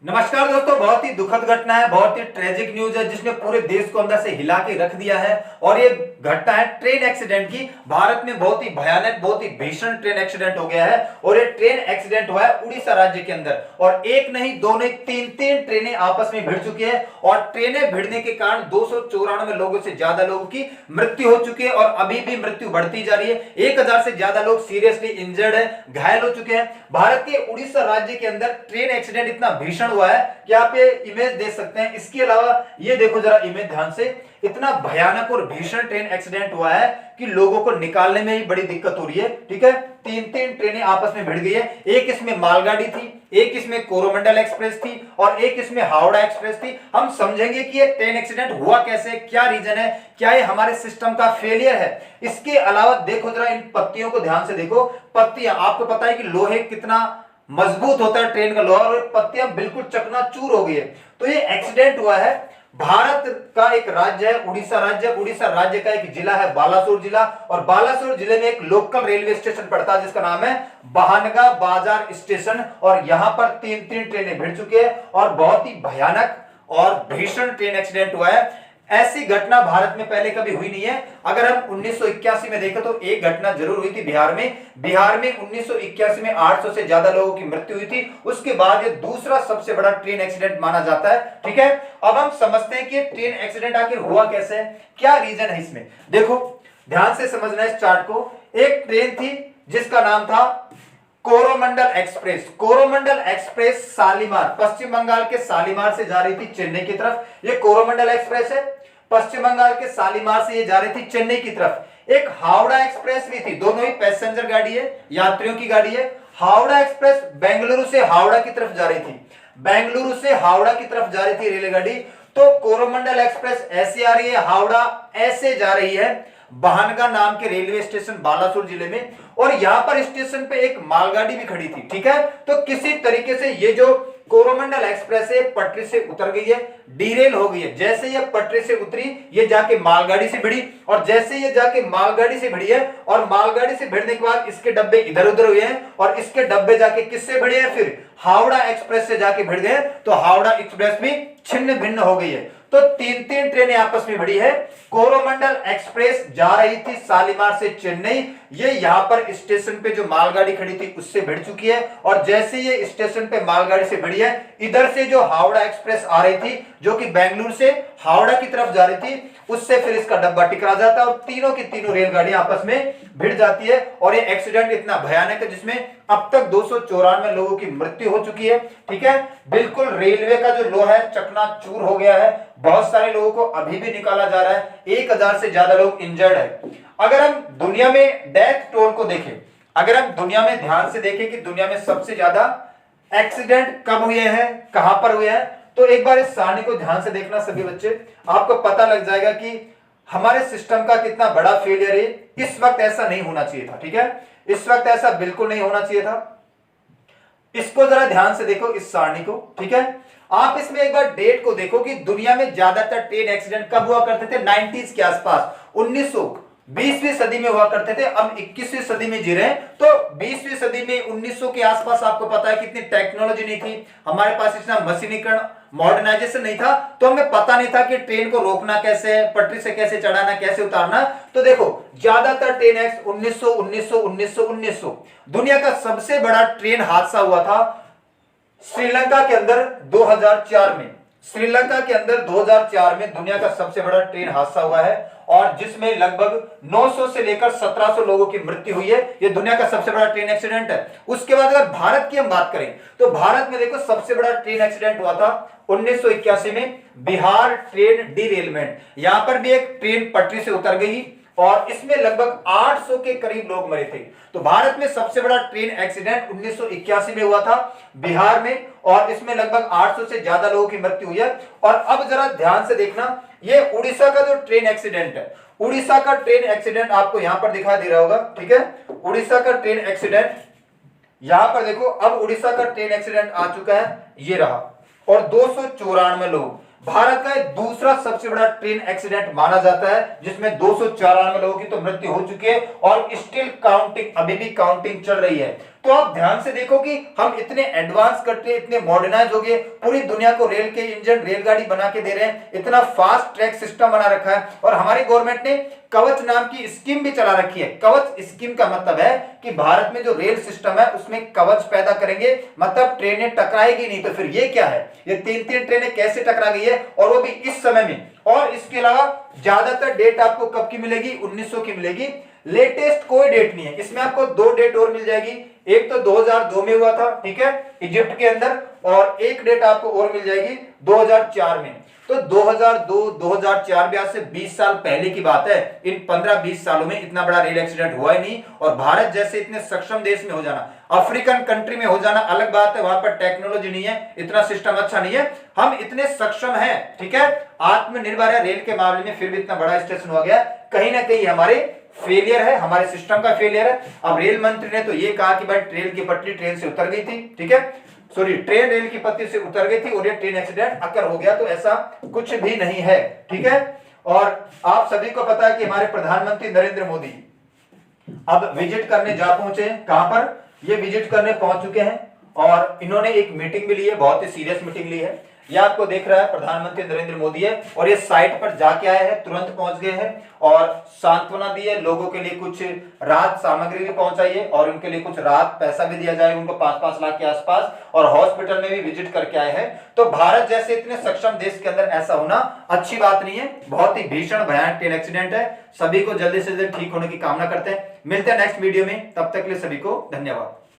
नमस्कार दोस्तों, बहुत ही दुखद घटना है, बहुत ही ट्रेजिक न्यूज है जिसने पूरे देश को अंदर से हिला के रख दिया है। और ये घटना है ट्रेन एक्सीडेंट की। भारत में बहुत ही भयानक, बहुत ही भीषण ट्रेन एक्सीडेंट हो गया है और ये ट्रेन एक्सीडेंट हुआ है उड़ीसा राज्य के अंदर। और एक नहीं, दो नहीं, तीन ट्रेनें आपस में भिड़ चुकी है और ट्रेनें भिड़ने के कारण 294 लोगों से ज्यादा लोगों की मृत्यु हो चुकी है और अभी भी मृत्यु बढ़ती जा रही है। 1000 से ज्यादा लोग सीरियसली इंजर्ड है, घायल हो चुके हैं। भारत के उड़ीसा राज्य के अंदर ट्रेन एक्सीडेंट इतना भीषण हुआ है कि आप ये इमेज देख सकते हैं। इसके अलावा ये देखो जरा इमेज ध्यान से, इतना भयानक और भीषण ट्रेन एक्सीडेंट हुआ है कि लोगों को निकालने में ही बड़ी दिक्कत हो रही है। ठीक है, तीन ट्रेनें आपस में भिड़ गई है। एक इसमें मालगाड़ी थी, एक इसमें कोरोमंडल एक्सप्रेस थी और एक इसमें हावड़ा एक्सप्रेस थी। हम समझेंगे कि ये ट्रेन एक्सीडेंट हुआ कैसे, क्या रीजन है, क्या ये हमारे सिस्टम का फेलियर है। इसके अलावा देखो जरा इन पत्तियों को ध्यान से देखो। पत्तियां, आपको पता है कि लोहे कितना मजबूत होता है ट्रेन का लोहा, और पत्तियां बिल्कुल चकनाचूर हो गई है। तो ये एक्सीडेंट हुआ है। भारत का एक राज्य है उड़ीसा राज्य। उड़ीसा राज्य का एक जिला है बालासोर जिला, और बालासोर जिले में एक लोकल रेलवे स्टेशन पड़ता है जिसका नाम है बहानगा बाजार स्टेशन। और यहां पर तीन ट्रेनें भिड़ चुकी है और बहुत ही भयानक और भीषण ट्रेन एक्सीडेंट हुआ है। ऐसी घटना भारत में पहले कभी हुई नहीं है। अगर हम 1981 में देखें तो एक घटना जरूर हुई थी बिहार में। 1981 में 800 से ज्यादा लोगों की मृत्यु हुई थी। उसके बाद ये दूसरा सबसे बड़ा ट्रेन एक्सीडेंट माना जाता है। ठीक है, अब हम समझते हैं कि ट्रेन एक्सीडेंट आखिर हुआ कैसे है, क्या रीजन है इसमें। देखो ध्यान से समझना इस चार्ट को। एक ट्रेन थी जिसका नाम था कोरोमंडल एक्सप्रेस। कोरोमंडल एक्सप्रेस शालीमार, पश्चिम बंगाल के शालीमार से जा रही थी चेन्नई की तरफ। ये कोरोमंडल एक्सप्रेस है, पश्चिम बंगाल के शालीमार से ये जा रही थी चेन्नई की तरफ। एक हावड़ा एक्सप्रेस भी थी, दोनों ही पैसेंजर गाड़ी है, यात्रियों की गाड़ी है। हावड़ा एक्सप्रेस बेंगलुरु से हावड़ा की तरफ जा रही थी, बेंगलुरु से हावड़ा की तरफ जा रही थी रेलगाड़ी। तो कोरोमंडल एक्सप्रेस ऐसे आ रही है, हावड़ा ऐसे जा रही है बहानगा नाम के रेलवे स्टेशन बालासोर जिले में। और यहां पर स्टेशन पे एक मालगाड़ी भी खड़ी थी। ठीक है, तो किसी तरीके से ये जो कोरोमंडल एक्सप्रेस है पटरी से उतर गई है, डीरेल हो गई है। जैसे ये पटरी से उतरी, ये जाके मालगाड़ी से भिड़ी, और जैसे ये जाके मालगाड़ी से भिड़ी है और मालगाड़ी से भिड़ने के बाद इसके डब्बे इधर उधर हुए हैं और इसके डब्बे जाके किससे भिड़े हैं, फिर हावड़ा एक्सप्रेस से जाके भिड़ गए। तो हावड़ा एक्सप्रेस भी छिन्न भिन्न हो गई है। तो तीन ट्रेनें आपस में भिड़ी है। कोरोमंडल एक्सप्रेस जा रही थी शालीमार से चेन्नई, ये यहां पर स्टेशन पे जो मालगाड़ी खड़ी थी उससे भिड़ चुकी है। और जैसे ये स्टेशन पे मालगाड़ी से भिड़ी है, इधर से जो हावड़ा एक्सप्रेस आ रही थी जो कि बेंगलुरु से हावड़ा की तरफ जा रही थी, उससे फिर इसका डब्बा टकरा जाता है और तीनों की तीनों रेलगाड़ियां आपस में भिड़ जाती है। और ये एक्सीडेंट इतना भयानक है जिसमें अब तक 294 लोगों की मृत्यु हो चुकी है। ठीक है, बिल्कुल रेलवे का जो लोहा है चकनाचूर हो गया है। बहुत सारे लोगों को अभी भी निकाला जा रहा है, 1000 से ज्यादा लोग इंजर्ड है। अगर हम दुनिया में डेथ टोल को देखें, अगर हम दुनिया में ध्यान से देखें कि दुनिया में सबसे ज्यादा एक्सीडेंट कब हुए हैं, कहां पर हुए हैं, तो एक बार इस सारणी को ध्यान से देखना सभी बच्चे, आपको पता लग जाएगा कि हमारे सिस्टम का कितना बड़ा फेलियर है। इस वक्त ऐसा नहीं होना चाहिए था। ठीक है, इस वक्त ऐसा बिल्कुल नहीं होना चाहिए था। इसको जरा ध्यान से देखो इस सारणी को। ठीक है, आप इसमें एक बार डेट को देखो कि दुनिया में ज्यादातर ट्रेन एक्सीडेंट कब हुआ करते थे, 90s के आसपास, 20वीं सदी में हुआ करते थे। अब 21वीं सदी में जी रहे हैं, तो 20वीं सदी में 1900 के आसपास आपको पता है कितनी टेक्नोलॉजी नहीं थी, हमारे पास इतना मशीनीकरण, मॉडर्नाइजेशन नहीं था, तो हमें पता नहीं था कि ट्रेन को रोकना कैसे है, पटरी से कैसे चढ़ाना, कैसे उतारना। तो देखो ज्यादातर ट्रेन एक्स 1900 दुनिया का सबसे बड़ा ट्रेन हादसा हुआ था श्रीलंका के अंदर 2004 में। श्रीलंका के अंदर 2004 में दुनिया का सबसे बड़ा ट्रेन हादसा हुआ है और जिसमें लगभग 900 से लेकर 1700 लोगों की मृत्यु हुई है। यह दुनिया का सबसे बड़ा ट्रेन एक्सीडेंट है। उसके बाद अगर भारत की हम बात करें तो भारत में देखो सबसे बड़ा ट्रेन एक्सीडेंट हुआ था 1981 में, बिहार ट्रेन डीरेलमेंट। यहां पर भी एक ट्रेन पटरी से उतर गई और इसमें लगभग 800 के करीब लोग मरे थे। तो भारत में सबसे बड़ा ट्रेन एक्सीडेंट 1981 में हुआ था बिहार में, और इसमें लगभग 800 से ज्यादा लोगों की मृत्यु हुई है। और अब जरा ध्यान से देखना, ये उड़ीसा का जो ट्रेन एक्सीडेंट है, उड़ीसा का ट्रेन एक्सीडेंट आपको यहां पर दिखाई दे रहा होगा। ठीक है, उड़ीसा का ट्रेन एक्सीडेंट यहां पर देखो। अब उड़ीसा का ट्रेन एक्सीडेंट आ चुका है, ये रहा, और 294 लोग। भारत का दूसरा सबसे बड़ा ट्रेन एक्सीडेंट माना जाता है जिसमें 294 लोगों की तो मृत्यु हो चुकी है और स्टिल काउंटिंग, अभी भी काउंटिंग चल रही है। तो आप ध्यान से देखो कि हम इतने एडवांस करते, इतने मॉडर्नाइज हो गए, पूरी दुनिया को रेल के इंजन, रेलगाड़ी बना के दे रहे हैं, इतना फास्ट ट्रैक सिस्टम बना रखा है। और हमारी गवर्नमेंट ने कवच नाम की स्कीम भी चला रखी है। कवच स्कीम का मतलब है कि भारत में जो रेल सिस्टम है उसमें कवच पैदा करेंगे, मतलब ट्रेनें टकराएगी नहीं। तो फिर ये क्या है, ये 3-3 ट्रेनें कैसे टकरा गई है, और वो भी इस समय में। और इसके अलावा ज्यादातर डेट आपको कब की मिलेगी, 1900 की मिलेगी। लेटेस्ट कोई डेट नहीं है इसमें, आपको 2 डेट और मिल जाएगी। एक तो 2002 में हुआ था, ठीक है, इजिप्ट के अंदर, और एक डेट आपको और मिल जाएगी 2004 में। तो 2002, 2004 भी आज से 20 साल पहले की बात है। इन 15-20 सालों में इतना बड़ा रेल एक्सीडेंट हुआ ही नहीं। और भारत जैसे इतने सक्षम देश में हो जाना, अफ्रीकन कंट्री में हो जाना अलग बात है, वहां पर टेक्नोलॉजी नहीं है, इतना सिस्टम अच्छा नहीं है। हम इतने सक्षम हैं, ठीक है, आत्मनिर्भर है रेल के मामले में, फिर भी इतना बड़ा स्टेशन हो गया। कहीं ना कहीं हमारे फेलियर है, हमारे सिस्टम का फेलियर है। अब रेल मंत्री ने तो ये कहा कि भाई ट्रेन की पटरी ट्रेन से उतर गई थी, ठीक है, सॉरी, ट्रेन रेल की पटरी से उतर गई थी और ये ट्रेन एक्सीडेंट अकर हो गया, तो ऐसा कुछ भी नहीं है, ठीक है। और आप सभी को पता है कि हमारे प्रधानमंत्री नरेंद्र मोदी अब विजिट करने जा पहुंचे। कहां पर, ये विजिट करने पहुंच चुके हैं और इन्होंने एक मीटिंग भी ली है, बहुत ही सीरियस मीटिंग ली है। ये आपको देख रहा है प्रधानमंत्री नरेंद्र मोदी है, और ये साइट पर जाके आए हैं, तुरंत पहुंच गए हैं और सांत्वना दी है, लोगों के लिए कुछ राहत सामग्री भी पहुंचाई है और उनके लिए कुछ राहत पैसा भी दिया जाएगा उनको 5-5 लाख के आसपास, और हॉस्पिटल में भी विजिट करके आए हैं। तो भारत जैसे इतने सक्षम देश के अंदर ऐसा होना अच्छी बात नहीं है, बहुत ही भीषण भयानक ट्रेन एक्सीडेंट है। सभी को जल्दी से जल्दी ठीक होने की कामना करते हैं। मिलते हैं नेक्स्ट वीडियो में, तब तक के लिए सभी को धन्यवाद।